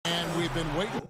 And we've been waiting.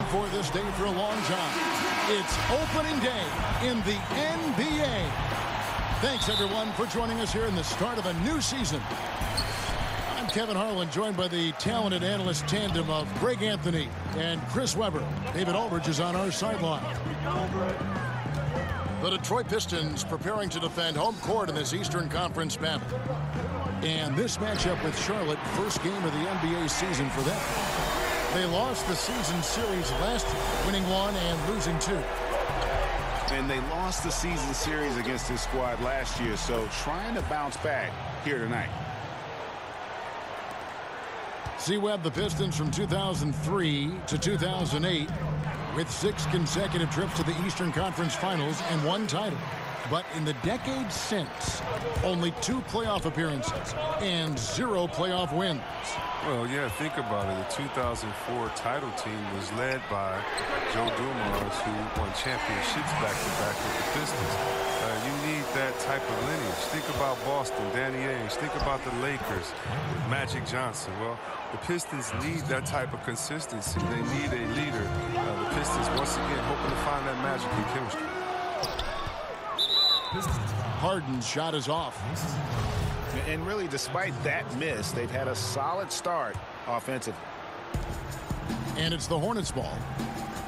For this day for a long time. It's opening day in the NBA. Thanks, everyone, for joining us here in the start of a new season. I'm Kevin Harlan, joined by the talented analyst tandem of Greg Anthony and Chris Webber. David Aldridge is on our sideline. The Detroit Pistons preparing to defend home court in this Eastern Conference battle. And this matchup with Charlotte, first game of the NBA season for them. They lost the season series last year, winning 1 and losing 2. And they lost the season series against this squad last year, so trying to bounce back here tonight. C-Web, the Pistons from 2003 to 2008, with 6 consecutive trips to the Eastern Conference Finals and 1 title. But in the decades since, only 2 playoff appearances and 0 playoff wins. Well, yeah, think about it. The 2004 title team was led by Joe Dumars, who won championships back-to-back with the Pistons. You need that type of lineage. Think about Boston, Danny Ainge. Think about the Lakers, Magic Johnson. Well, the Pistons need that type of consistency. They need a leader. The Pistons, once again, hoping to find that magic in chemistry. Harden's shot is off. And really, despite that miss, they've had a solid start offensively. And it's the Hornets' ball.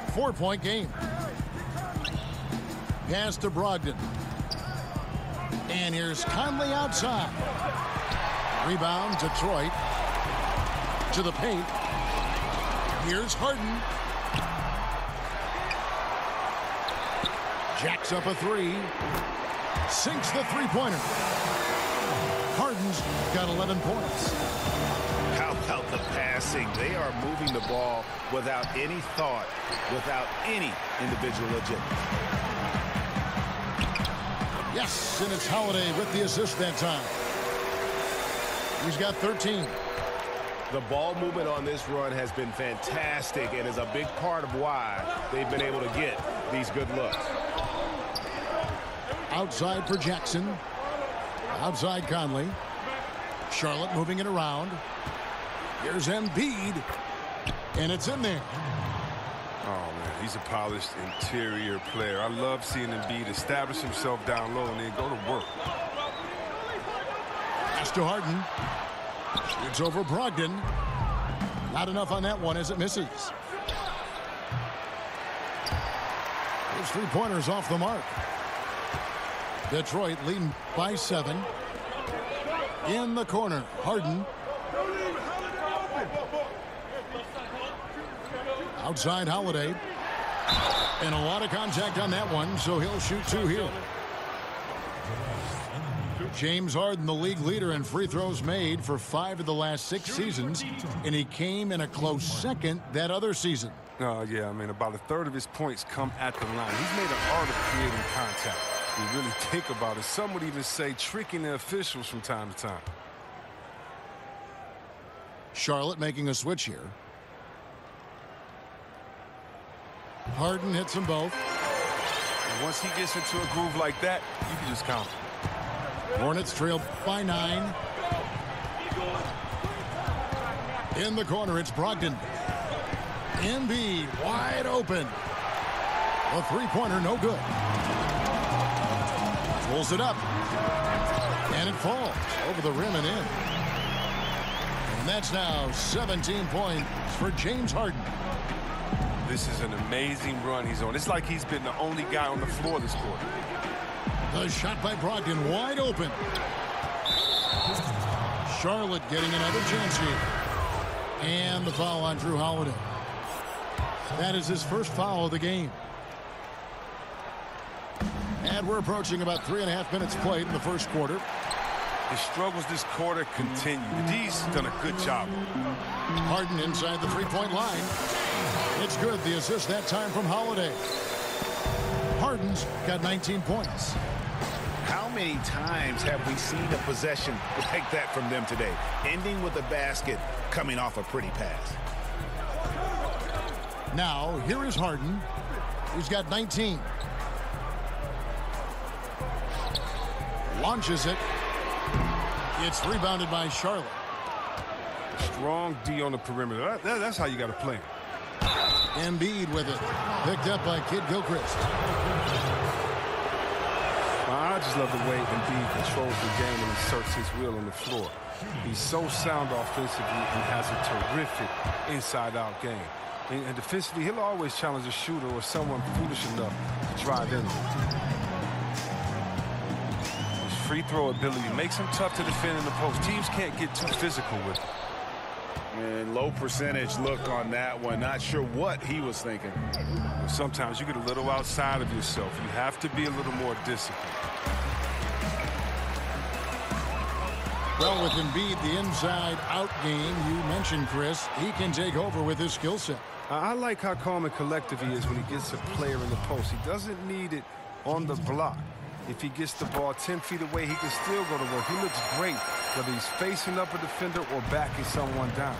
4-point game. Pass to Brogdon. And here's Conley outside. Rebound, Detroit. To the paint. Here's Harden. Jacks up a 3. Sinks the three-pointer. Harden's got 11 points. How about the passing? They are moving the ball without any thought, without any individual agenda. Yes, and it's Holiday with the assist that time. He's got 13. The ball movement on this run has been fantastic and is a big part of why they've been able to get these good looks. Outside for Jackson. Outside Conley. Charlotte moving it around. Here's Embiid. And it's in there. Oh, man, he's a polished interior player. I love seeing Embiid establish himself down low and then go to work. Pass to Harden. It's over Brogdon. Not enough on that one as it misses. His three-pointers off the mark. Detroit leading by 7. In the corner, Harden. Outside Holiday. And a lot of contact on that one, so he'll shoot 2 here. James Harden, the league leader in free throws made for 5 of the last 6 seasons, and he came in a close second that other season. Yeah, I mean, about a third of his points come at the line. He's made an art of creating contact. You really think about it. Some would even say tricking the officials from time to time. Charlotte making a switch here. Harden hits them both. And once he gets into a groove like that, you can just count him. Hornets trail by 9. In the corner, it's Brogdon. Embiid wide open. A three-pointer, no good. Pulls it up. And it falls over the rim and in. And that's now 17 points for James Harden. This is an amazing run he's on. It's like he's been the only guy on the floor this quarter. The shot by Brogdon wide open. Charlotte getting another chance here. And the foul on Drew Holiday. That is his first foul of the game. And we're approaching about 3.5 minutes played in the first quarter. His struggles this quarter continue. D's done a good job. Harden inside the three-point line. It's good. The assist that time from Holiday. Harden's got 19 points. How many times have we seen a possession like that from them today? Ending with a basket, coming off a pretty pass. Now, here is Harden. He's got 19. Launches it. It's rebounded by Charlotte. Strong D on the perimeter. That's how you got to play. Embiid with it. Picked up by Kid Gilchrist. I just love the way Embiid controls the game and inserts his will on the floor. He's so sound offensively and has a terrific inside-out game. And defensively, he'll always challenge a shooter or someone foolish enough to drive in. His free throw ability makes him tough to defend in the post. Teams can't get too physical with him. And low percentage look on that one. Not sure what he was thinking. Sometimes you get a little outside of yourself. You have to be a little more disciplined. Well, with Embiid, the inside-out game, you mentioned, Chris, he can take over with his skill set. I like how calm and collective he is when he gets a player in the post. He doesn't need it on the block. If he gets the ball 10 feet away, he can still go to work. He looks great, whether he's facing up a defender or backing someone down.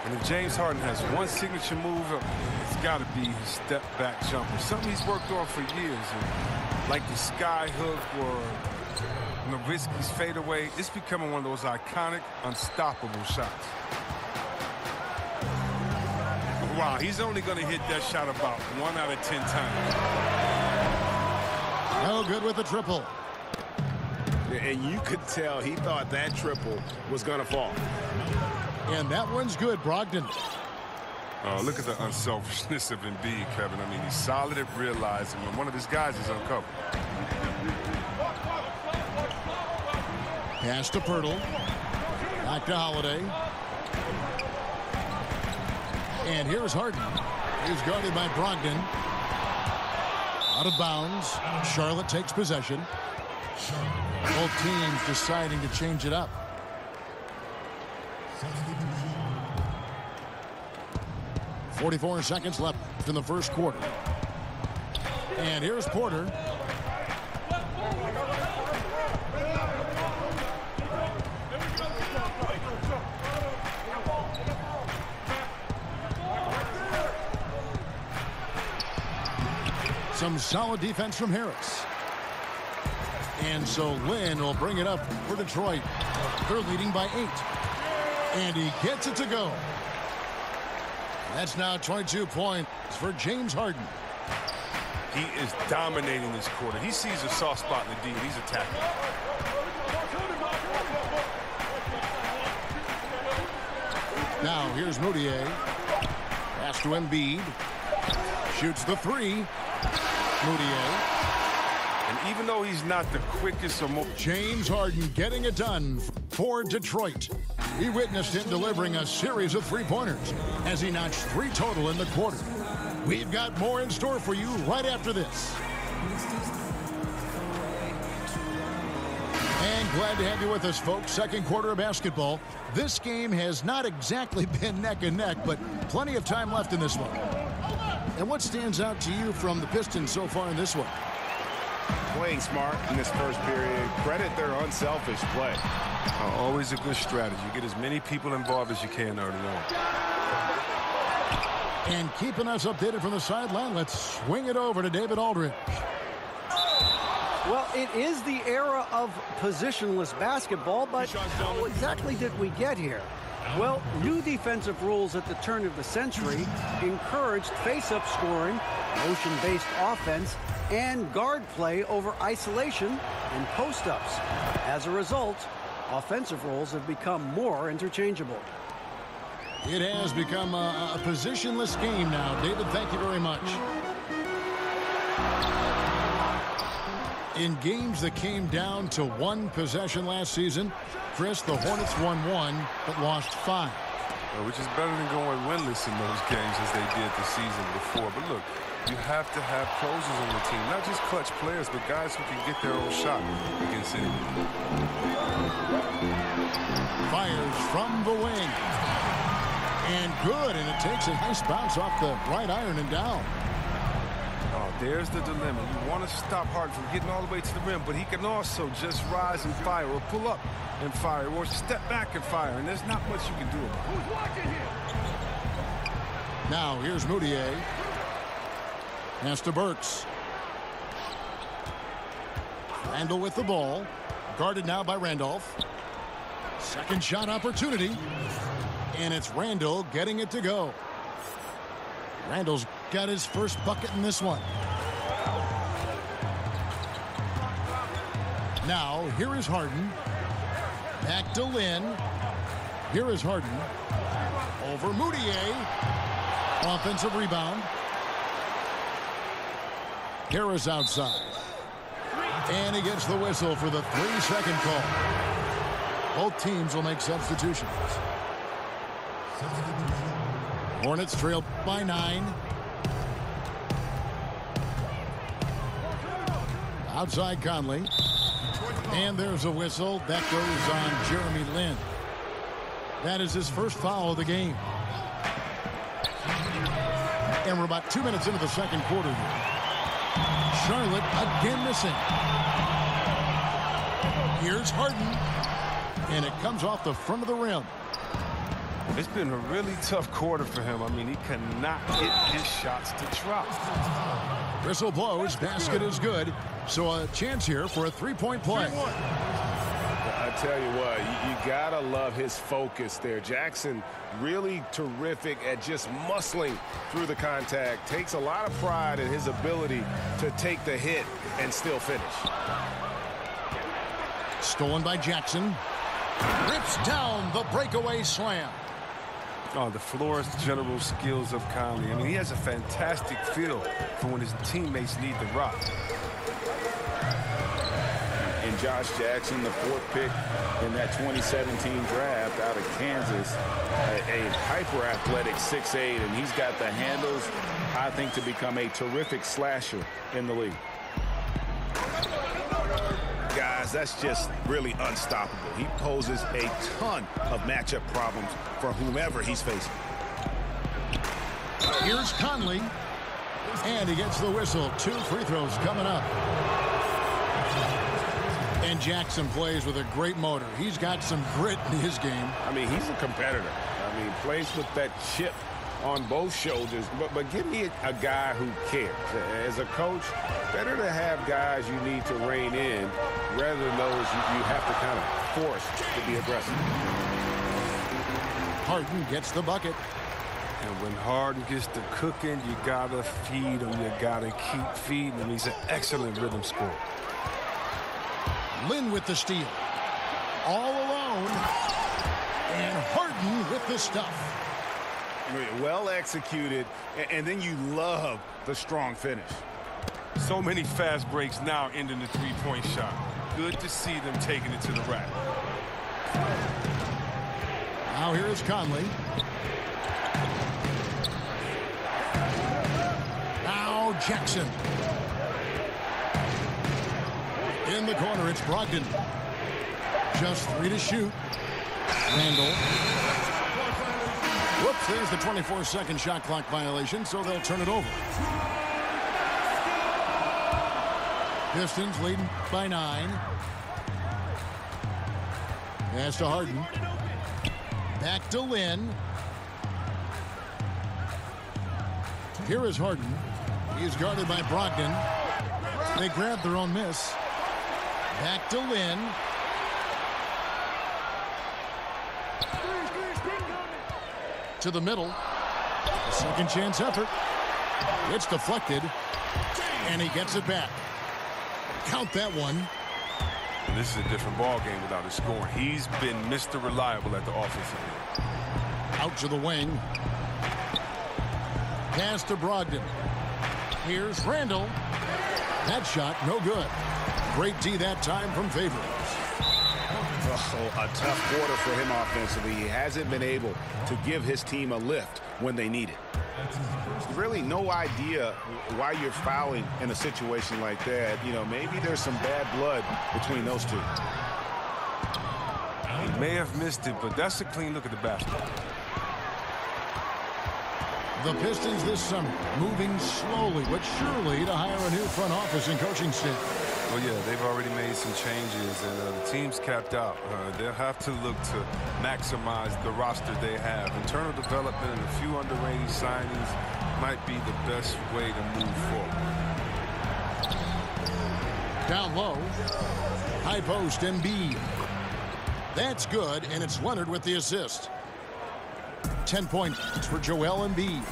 And if James Harden has one signature move, it's got to be his step-back jumper. Something he's worked on for years. Like the sky hook or Nowitzki's fadeaway, it's becoming one of those iconic, unstoppable shots. Wow, he's only going to hit that shot about 1 out of 10 times. No good with the triple. And you could tell he thought that triple was going to fall. And that one's good, Brogdon. Oh, look at the unselfishness of Embiid, Kevin. I mean, he's solid at realizing when one of his guys is uncovered. Pass to Pirtle. Back to Holiday. And here's Harden. He's guarded by Brogdon. Out of bounds. Charlotte takes possession. Both teams deciding to change it up. .44 seconds left in the first quarter. And here's Porter. Some solid defense from Harris. And so Lynn will bring it up for Detroit. They're leading by 8. And he gets it to go. That's now 22 points for James Harden. He is dominating this quarter. He sees a soft spot in the D, and he's attacking. Now here's Moutier. Pass to Embiid. Shoots the three. Moutier. And even though he's not the quickest or most... James Harden getting it done for Detroit. We witnessed him delivering a series of three-pointers as he notched 3 total in the quarter. We've got more in store for you right after this. And glad to have you with us, folks. Second quarter of basketball. This game has not exactly been neck and neck, but plenty of time left in this one. And what stands out to you from the Pistons so far in this one? Playing smart in this first period. Credit their unselfish play. Always a good strategy. Get as many people involved as you can early on. And keeping us updated from the sideline, let's swing it over to David Aldridge. Well, it is the era of positionless basketball, but how exactly did we get here? Well, new defensive rules at the turn of the century encouraged face-up scoring, motion-based offense, and guard play over isolation and post-ups. As a result, offensive roles have become more interchangeable. It has become a positionless game now. David, thank you very much. In games that came down to one possession last season, Chris, the Hornets won 1 but lost 5. Which is better than going winless in those games as they did the season before. But look, you have to have closers on the team, not just clutch players, but guys who can get their own shot against anyone. Fires from the wing. And good, and it takes a nice bounce off the right iron and down. Oh, there's the dilemma. You want to stop Harden from getting all the way to the rim, but he can also just rise and fire, or pull up and fire, or step back and fire, and there's not much you can do about it. Who's watching here? Now, here's Moutier. Pass to Burks. Randall with the ball. Guarded now by Randolph. Second shot opportunity. And it's Randall getting it to go. Randall's got his first bucket in this one. Now, here is Harden. Back to Lynn. Here is Harden. Over Moutier. Offensive rebound. Harris outside. And he gets the whistle for the 3-second call. Both teams will make substitutions. Hornets trail by 9. Outside Conley. And there's a whistle. That goes on Jeremy Lin. That is his first foul of the game. And we're about 2 minutes into the second quarter here. Charlotte again missing. Here's Harden. And it comes off the front of the rim. It's been a really tough quarter for him. I mean, he cannot get his shots to drop. Whistle blows. Basket is good. So a chance here for a three-point play. I tell you what, you gotta love his focus there. Jackson really terrific at just muscling through the contact. Takes a lot of pride in his ability to take the hit and still finish. Stolen by Jackson. Rips down the breakaway slam. Oh, the floor's general skills of Conley. I mean, he has a fantastic feel for when his teammates need the rock. And Josh Jackson, the 4th pick in that 2017 draft out of Kansas, a hyper-athletic 6'8", and he's got the handles, I think, to become a terrific slasher in the league. Guys, that's just really unstoppable. He poses a ton of matchup problems for whomever he's facing. Here's Conley. And he gets the whistle. 2 free throws coming up. And Jackson plays with a great motor. He's got some grit in his game. I mean, he's a competitor. I mean, plays with that chip on both shoulders. But give me a guy who cares. As a coach, better to have guys you need to rein in rather than those you have to kind of force to be aggressive. Harden gets the bucket. And when Harden gets to cooking, you got to feed him. You got to keep feeding him. He's an excellent rhythm scorer. Lynn with the steal. All alone. And Harden with the stuff. Well executed, and then you love the strong finish. So many fast breaks now ending the three-point shot. Good to see them taking it to the rack. Now here is Conley. Now Jackson. In the corner, it's Brogdon. Just 3 to shoot. Randall. Whoops, there's the 24-second shot clock violation, so they'll turn it over. Pistons leading by 9. Pass to Harden. Back to Lynn. Here is Harden. He's guarded by Brogdon. They grab their own miss. Back to Lynn. To the middle. A second chance effort. It's deflected. And he gets it back. Count that one. And this is a different ball game without his scoring. He's been Mr. Reliable at the offensive end. Out to the wing. Pass to Brogdon. Here's Randall. That shot, no good. Great D that time from Favors. Oh, a tough quarter for him offensively. He hasn't been able to give his team a lift when they need it. Really no idea why you're fouling in a situation like that. You know, maybe there's some bad blood between those two. He may have missed it, but that's a clean look at the basket. The Pistons this summer moving slowly but surely to hire a new front office and coaching staff. Well, yeah, they've already made some changes, and the team's capped out. They'll have to look to maximize the roster they have. Internal development and a few underrated signings might be the best way to move forward. Down low, high post, Embiid. That's good, and it's Leonard with the assist. 10 points for Joel Embiid.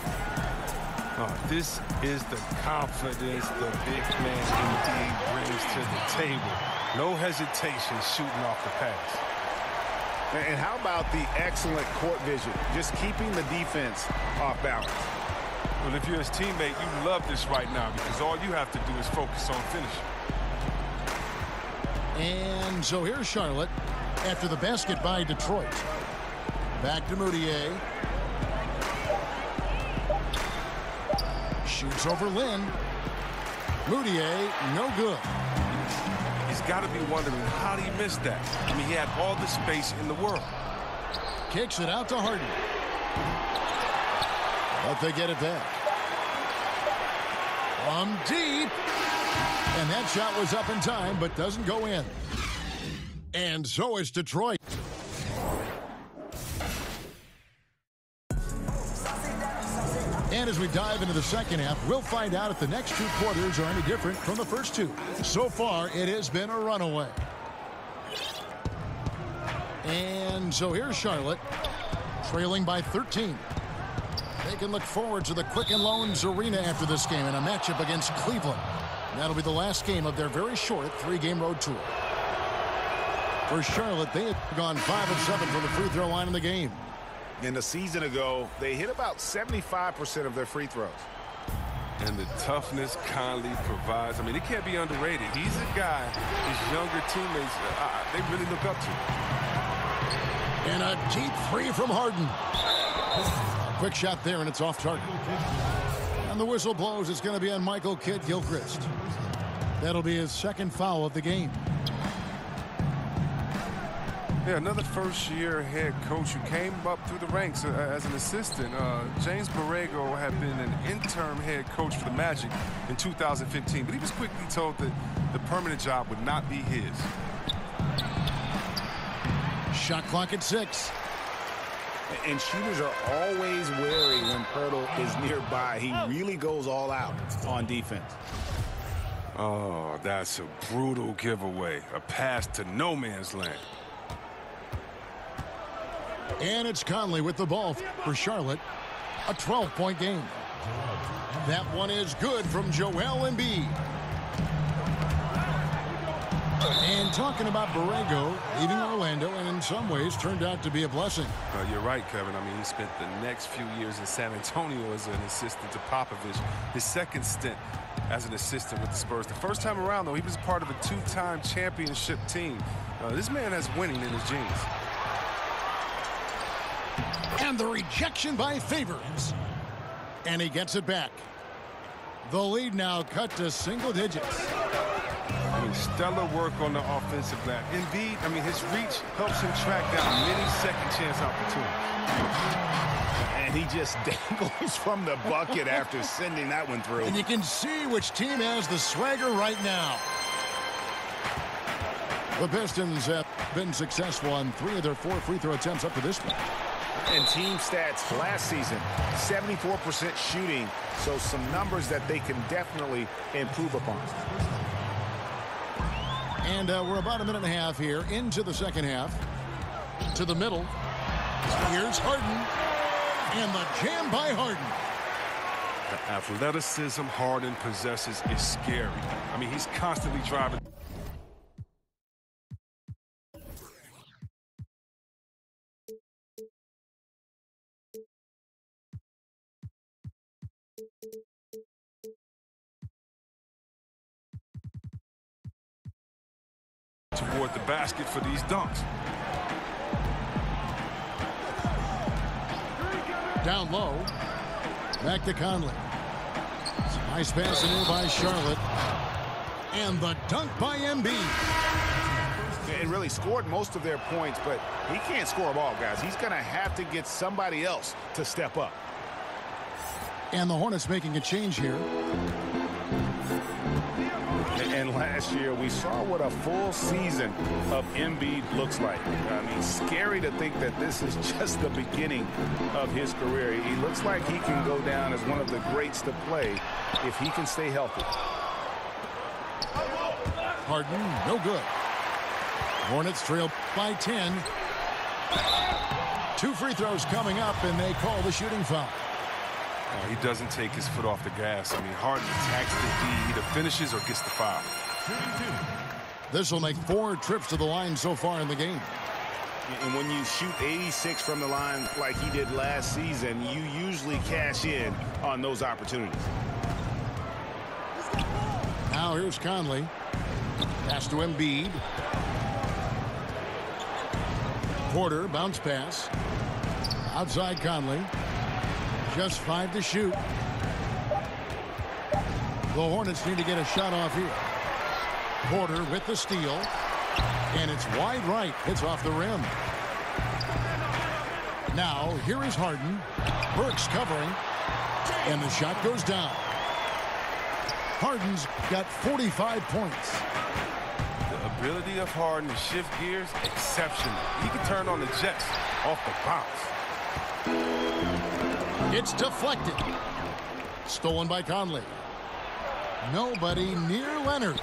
This is the confidence the big man indeed brings to the table. No hesitation shooting off the pass. And how about the excellent court vision, just keeping the defense off balance? Well, if you're his teammate, you love this right now because all you have to do is focus on finishing. And so here's Charlotte after the basket by Detroit. Back to Moutier. Shoots over Lynn. Moutier, no good. He's got to be wondering, how did he miss that? I mean, he had all the space in the world. Kicks it out to Harden. But they get it back. From deep. And that shot was up in time, but doesn't go in. And so is Detroit. And as we dive into the second half, we'll find out if the next two quarters are any different from the first two. So far, it has been a runaway. And so here's Charlotte, trailing by 13. They can look forward to the Quicken Loans Arena after this game in a matchup against Cleveland. That'll be the last game of their very short three-game road tour. For Charlotte, they have gone 5 of 7 from the free throw line in the game. And a season ago, they hit about 75% of their free throws. And the toughness Conley provides, I mean, it can't be underrated. He's a guy his younger teammates, they really look up to. And a deep three from Harden. A quick shot there, and it's off target. And the whistle blows. It's going to be on Michael Kidd-Gilchrist. That'll be his second foul of the game. Yeah, another first-year head coach who came up through the ranks as an assistant. James Borrego had been an interim head coach for the Magic in 2015, but he was quickly told that the permanent job would not be his. Shot clock at 6. And shooters are always wary when Pirtle is nearby. He really goes all out on defense. Oh, that's a brutal giveaway. A pass to no man's land. And it's Conley with the ball for Charlotte. A 12-point game. That one is good from Joel Embiid. And talking about Borrego leaving Orlando, and in some ways turned out to be a blessing. You're right, Kevin. I mean, he spent the next few years in San Antonio as an assistant to Popovich. His second stint as an assistant with the Spurs. The first time around, though, he was part of a two-time championship team. This man has winning in his genes. And the rejection by Favors. And he gets it back. The lead now cut to single digits. I mean, stellar work on the offensive glass. Indeed, I mean, his reach helps him track down many second-chance opportunities. And he just dangles from the bucket after sending that one through. And you can see which team has the swagger right now. The Pistons have been successful on 3 of their 4 free throw attempts up to this point. And team stats last season, 74% shooting, so some numbers that they can definitely improve upon. And we're about a minute and a half here into the second half. To the middle. Here's Harden. And the jam by Harden. The athleticism Harden possesses is scary. I mean, he's constantly driving. toward the basket for these dunks. Down low. Back to Conley. Nice pass in here by Charlotte. And the dunk by Embiid. And really scored most of their points, but he can't score them all, guys. He's going to have to get somebody else to step up. And the Hornets making a change here. And last year, we saw what a full season of Embiid looks like. I mean, scary to think that this is just the beginning of his career. He looks like he can go down as one of the greats to play if he can stay healthy. Harden, no good. Hornets trail by 10. 2 free throws coming up, and they call the shooting foul. He doesn't take his foot off the gas. I mean, Harden attacks the D. Either finishes or gets the foul. This will make 4 trips to the line so far in the game. And when you shoot 86 from the line like he did last season, you usually cash in on those opportunities. Now here's Conley. Pass to Embiid. Porter, bounce pass. Outside Conley. Just 5 to shoot. The Hornets need to get a shot off here. Porter with the steal. And it's wide right. Hits off the rim. Now, here is Harden. Burks covering. And the shot goes down. Harden's got 45 points. The ability of Harden to shift gears, exceptional. He can turn on the Jets off the bounce. It's deflected. Stolen by Conley. Nobody near Leonard.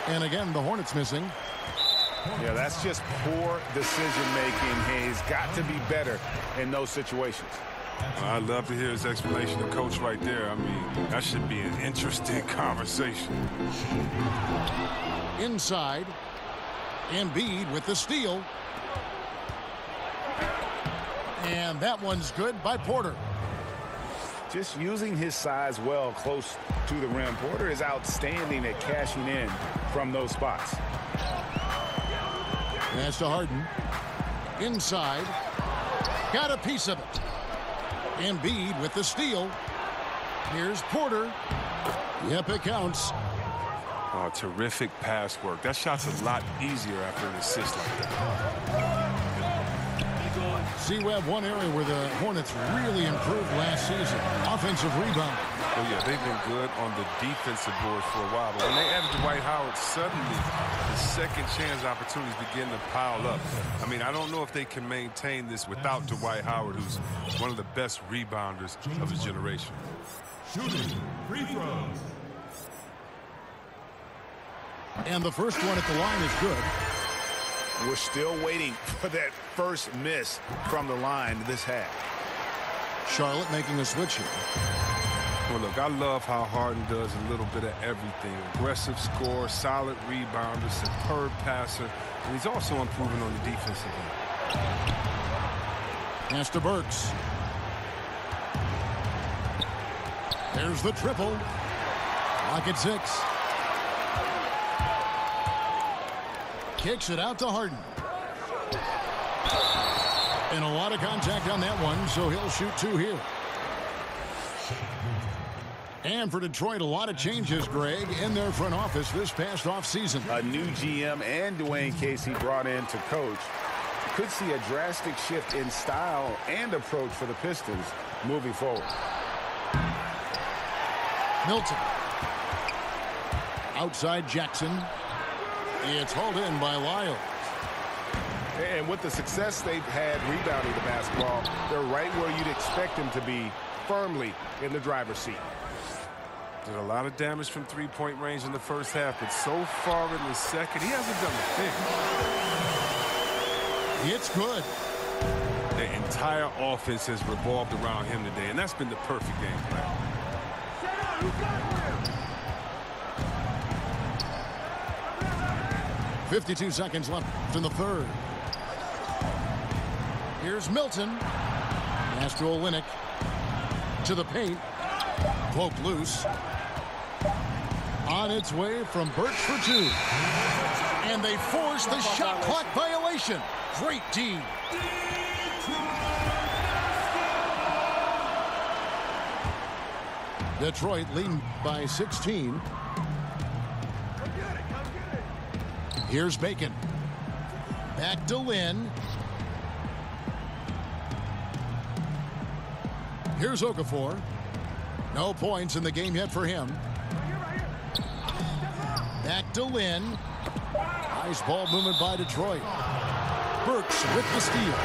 And again, the Hornets missing. Yeah, that's just poor decision-making. He's got to be better in those situations. I'd love to hear his explanation of Coach right there. I mean, that should be an interesting conversation. Inside. Embiid with the steal. And that one's good by Porter. Just using his size well close to the rim. Porter is outstanding at cashing in from those spots. Pass to Harden. Inside. Got a piece of it. Embiid with the steal. Here's Porter. Yep, it counts. Oh, terrific pass work. That shot's a lot easier after an assist like that. See, we have one area where the Hornets really improved last season. Offensive rebound. Oh, yeah, they've been good on the defensive boards for a while. But when they added Dwight Howard, suddenly the second chance opportunities begin to pile up. I mean, I don't know if they can maintain this without Dwight Howard, who's one of the best rebounders of his generation. Shooting free throws. And the first one at the line is good. We're still waiting for that first miss from the line this half. Charlotte making a switch here. Well, look, I love how Harden does a little bit of everything. Aggressive scorer, solid rebounder, superb passer, and he's also improving on the defensive end. Pass to Burks. There's the triple. Lock at 6. Kicks it out to Harden. And a lot of contact on that one, so he'll shoot 2 here. And for Detroit, a lot of changes, Greg, in their front office this past offseason. A new GM and Dwayne Casey brought in to coach. Could see a drastic shift in style and approach for the Pistons moving forward. Milton. Outside Jackson. It's hauled in by Lyles. And with the success they've had rebounding the basketball, they're right where you'd expect them to be, firmly in the driver's seat. Did a lot of damage from three-point range in the first half, but so far in the second, he hasn't done a thing. It's good. The entire offense has revolved around him today, and that's been the perfect game plan. 52 seconds left in the third. Here's Milton. Pass to Olynyk. To the paint. Poked loose. On its way from Burks for two. And they force the shot clock violation. Great D. Detroit leading by 16. Here's Bacon. Back to Lynn. Here's Okafor. No points in the game yet for him. Back to Lynn. Nice ball movement by Detroit. Burks with the steal.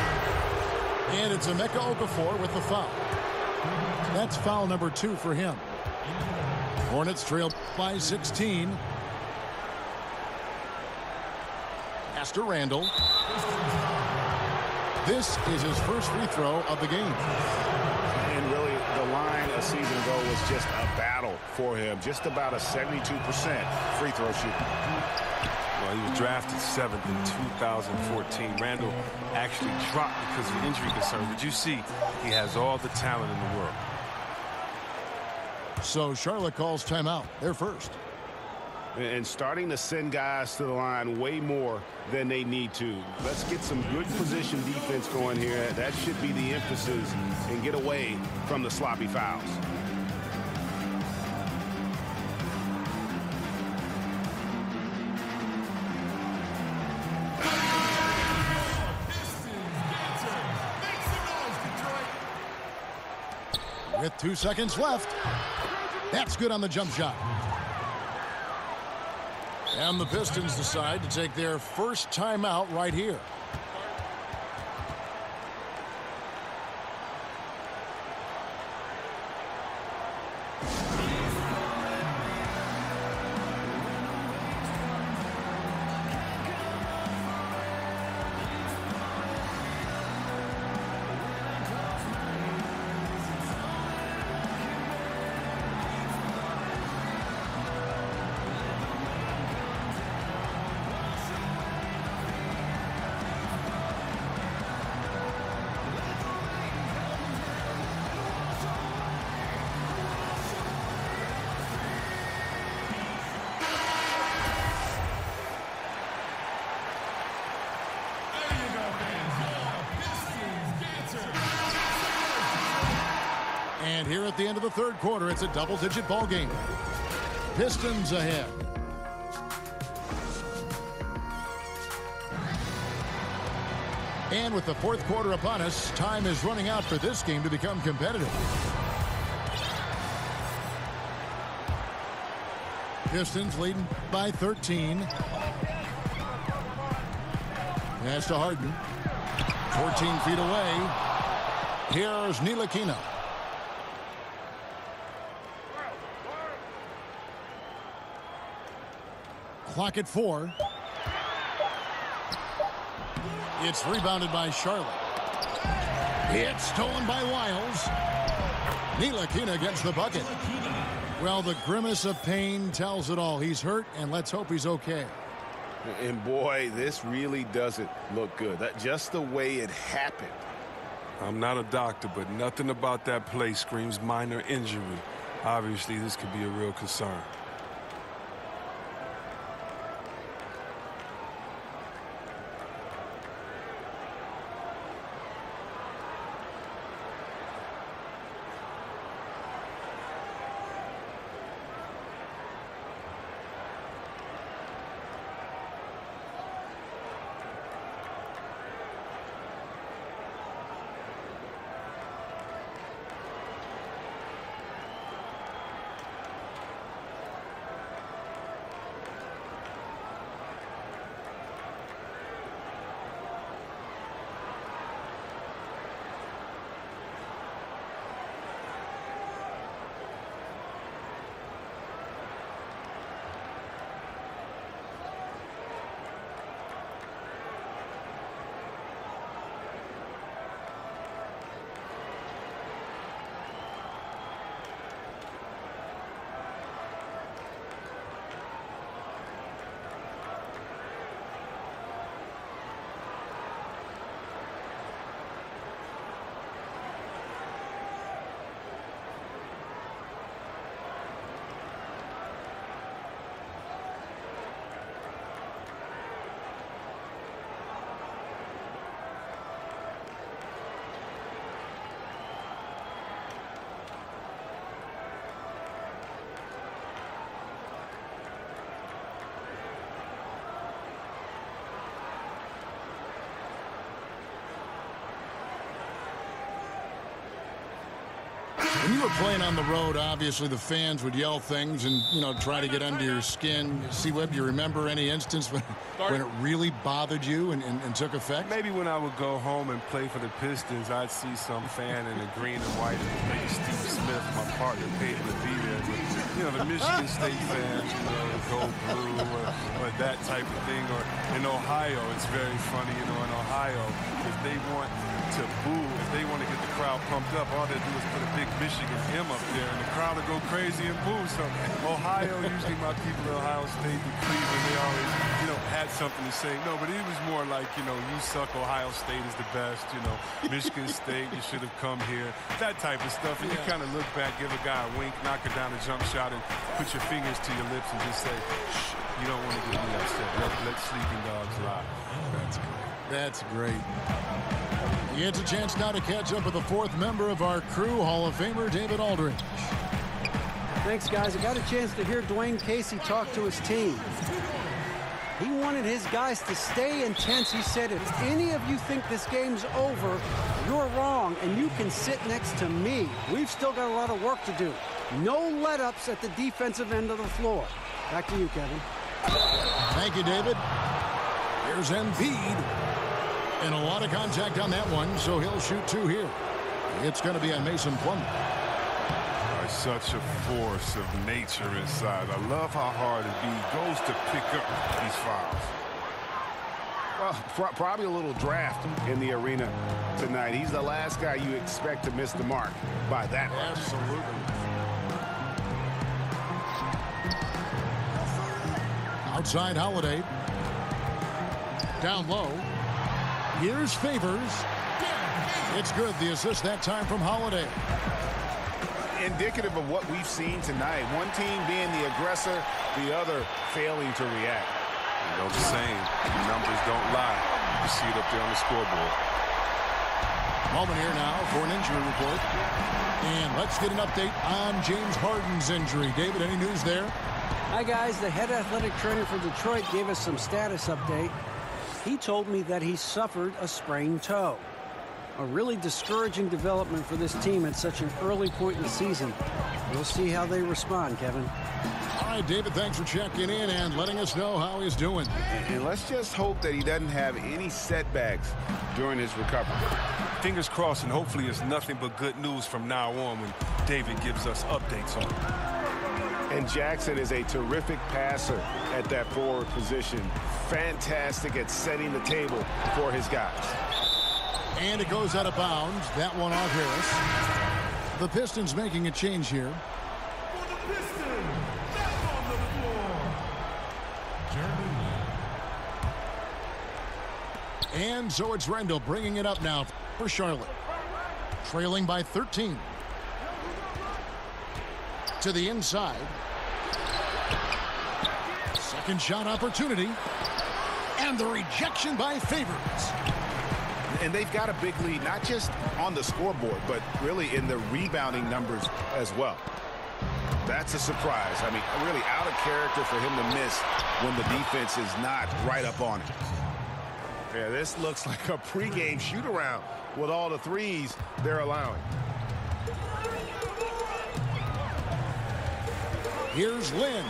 And it's Emeka Okafor with the foul. That's foul number 2 for him. Hornets trail by 16. Pass to Randall. This is his first free throw of the game. And really, the line a season ago was just a battle for him. Just about a 72% free throw shooting. Well, he was drafted 7th in 2014. Randall actually dropped because of injury concern. But you see, he has all the talent in the world. So Charlotte calls timeout. They're first. And starting to send guys to the line way more than they need to. Let's get some good position defense going here. That should be the emphasis, and get away from the sloppy fouls. With 2 seconds left. That's good on the jump shot. And the Pistons decide to take their first timeout right here. And here at the end of the third quarter, it's a double-digit ball game. Pistons ahead. And with the fourth quarter upon us, time is running out for this game to become competitive. Pistons leading by 13. Pass to Harden. 14 feet away. Here's Ntilikina. Clock at 4. It's rebounded by Charlotte. It's stolen by Wiles. Ntilikina gets the bucket. Well, the grimace of pain tells it all. He's hurt, and let's hope he's okay. And boy, this really doesn't look good. That just the way it happened. I'm not a doctor, but nothing about that play screams minor injury. Obviously, this could be a real concern. When you were playing on the road, obviously the fans would yell things and, you know, try to get under your skin. See, Webb, do you remember any instance when it really bothered you and took effect? Maybe when I would go home and play for the Pistons, I'd see some fan in the green and white, and maybe Steve Smith, my partner, paid to be there. But, you know, the Michigan State fans, you know, go blue or that type of thing. Or in Ohio, it's very funny, you know, in Ohio, if they want to boo, if they want to get the crowd pumped up, all they do is put a big Michigan M up there, and the crowd will go crazy and boo. So Ohio, usually my people at Ohio State, the Cleveland, they always, you know, had something to say. No, but it was more like, you know, you suck, Ohio State is the best, you know, Michigan State, you should have come here, that type of stuff. And you kind of look back, give a guy a wink, knock it down a jump shot, and put your fingers to your lips and just say, shh, you don't want to get me upset. Let sleeping dogs lie. That's great. That's great. He gets a chance now to catch up with the fourth member of our crew, Hall of Famer David Aldridge. Thanks, guys. I got a chance to hear Dwayne Casey talk to his team. He wanted his guys to stay intense. He said, if any of you think this game's over, you're wrong, and you can sit next to me. We've still got a lot of work to do. No let-ups at the defensive end of the floor. Back to you, Kevin. Thank you, David. Here's Embiid. And a lot of contact on that one, so he'll shoot two here. It's going to be on Mason Plumlee. Such a force of nature inside. I love how hard Embiid goes to pick up these fouls. Well, probably a little draft in the arena tonight. He's the last guy you expect to miss the mark by that much. Absolutely. Outside Holiday. Down low. Here's Favors. It's good. The assist that time from Holiday. Indicative of what we've seen tonight. One team being the aggressor, the other failing to react. You know the saying, the numbers don't lie. You see it up there on the scoreboard. Moment here now for an injury report. And let's get an update on James Harden's injury. David, any news there? Hi, guys. The head athletic trainer for Detroit gave us some status update. He told me that he suffered a sprained toe. A really discouraging development for this team at such an early point in the season. We'll see how they respond, Kevin. All right, David, thanks for checking in and letting us know how he's doing. And let's just hope that he doesn't have any setbacks during his recovery. Fingers crossed, and hopefully it's nothing but good news from now on when David gives us updates on it. And Jackson is a terrific passer at that forward position. Fantastic at setting the table for his guys. And it goes out of bounds. That one off Harris. The Pistons making a change here. For the Pistons, back on the floor, Jeremy. And so it's Randall bringing it up now for Charlotte. Trailing by 13. To the inside. Second shot opportunity. And the rejection by Favors. And they've got a big lead, not just on the scoreboard, but really in the rebounding numbers as well. That's a surprise. I mean, really out of character for him to miss when the defense is not right up on it. Yeah, this looks like a pregame shoot-around with all the threes they're allowing. Here's Lynn.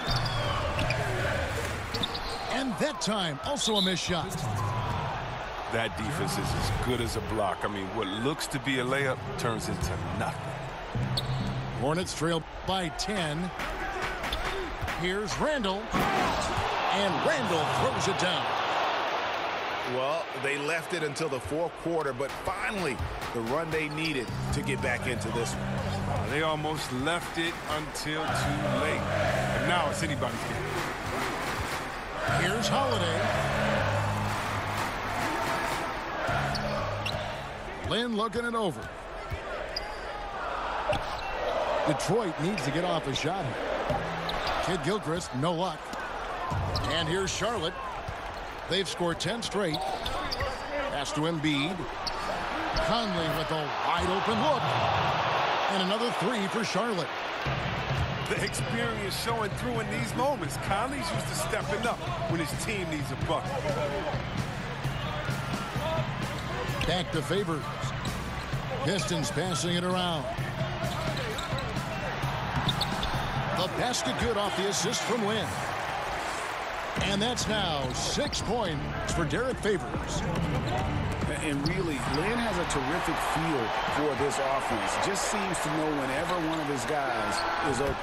And that time, also a missed shot. That defense is as good as a block. I mean, what looks to be a layup turns into nothing. Hornets trail by 10. Here's Randall. And Randall throws it down. Well, they left it until the fourth quarter, but finally the run they needed to get back into this one. They almost left it until too late. And now it's anybody's game. Here's Holiday. Lynn looking it over. Detroit needs to get off a shot here. Kid Gilchrist, no luck. And here's Charlotte. They've scored 10 straight. Pass to Embiid. Conley with a wide open look. And another three for Charlotte. The experience showing through in these moments. Conley's used to stepping up when his team needs a bucket. Back to Favors. Pistons passing it around. The basket good off the assist from Lynn. And that's now 6 points for Derek Favors. And really, Lynn has a terrific feel for this offense. Just seems to know whenever one of his guys is open.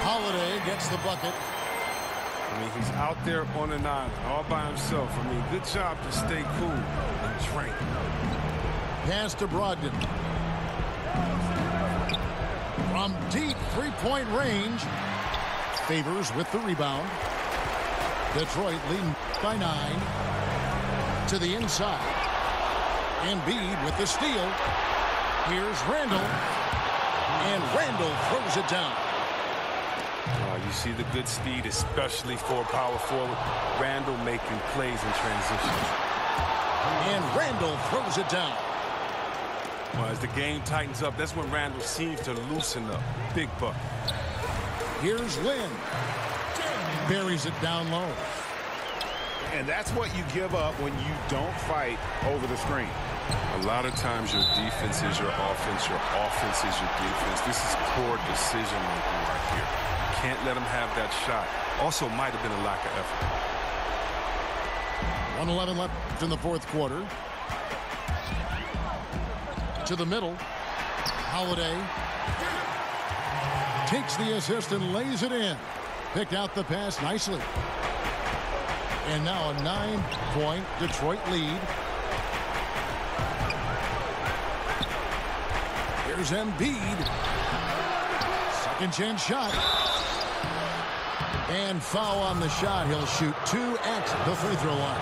Holiday gets the bucket. I mean, he's out there on an island all by himself. I mean, good job to stay cool and train. Pass to Brogdon. From deep three-point range. Favors with the rebound. Detroit leading by 9. To the inside. Embiid with the steal. Here's Randall. And Randall throws it down. You see the good speed, especially for a power forward. Randall making plays in transition. And Randall throws it down. Well, as the game tightens up, that's when Randall seems to loosen up. Big bucket. Here's Lynn. Buries it down low. And that's what you give up when you don't fight over the screen. A lot of times your defense is your offense is your defense. This is poor decision making right here. Can't let him have that shot. Also might have been a lack of effort. 1:11 left in the fourth quarter. To the middle. Holiday takes the assist and lays it in. Picked out the pass nicely. And now a 9-point Detroit lead. Here's Embiid. Second chance shot. And foul on the shot. He'll shoot 2 at the free throw line.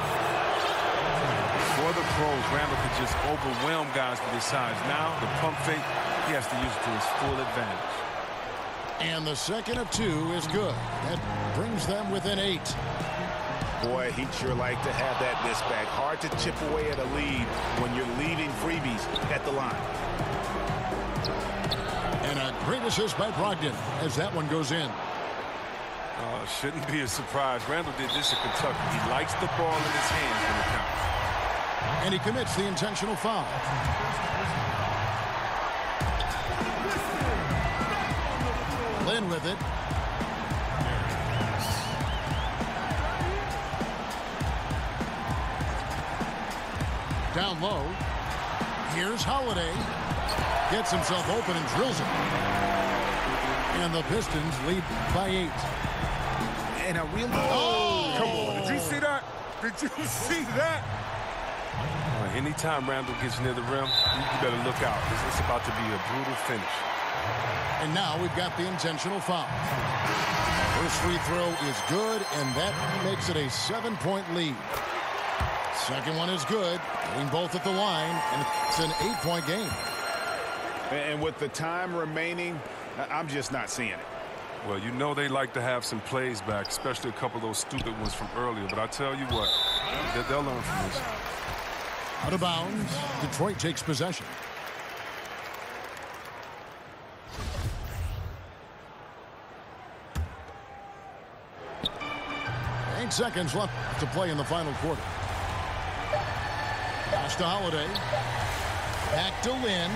For the pros, Randall could just overwhelm guys with his size. Now, the pump fake, he has to use it to his full advantage. And the second of 2 is good. That brings them within 8. Boy, he'd sure like to have that miss back. Hard to chip away at a lead when you're leading freebies at the line. And a great assist by Brogdon as that one goes in. Shouldn't be a surprise. Randall did this at Kentucky. He likes the ball in his hands when it counts. And he commits the intentional foul. Lynn with it. Down low. Here's Holiday. Gets himself open and drills it. And the Pistons lead by 8. And a real... Oh! Come on. Did you see that? Did you see that? Anytime Randall gets near the rim, you better look out. It's about to be a brutal finish. And now we've got the intentional foul. First free throw is good, and that makes it a 7-point lead. Second one is good. Getting both at the line, and it's an 8-point game. And with the time remaining, I'm just not seeing it. Well, you know they like to have some plays back, especially a couple of those stupid ones from earlier. But I tell you what, they'll learn from this. Out of bounds. Detroit takes possession. Eight seconds left to play in the final quarter. Pass to Holiday. Back to Lynn.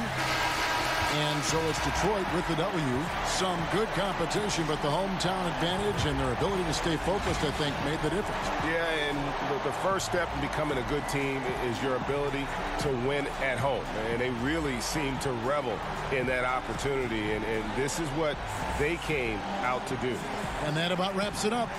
And so it's Detroit with the W. Some good competition, but the hometown advantage and their ability to stay focused, I think, made the difference. Yeah, and the first step in becoming a good team is your ability to win at home. And they really seem to revel in that opportunity, and this is what they came out to do. And that about wraps it up.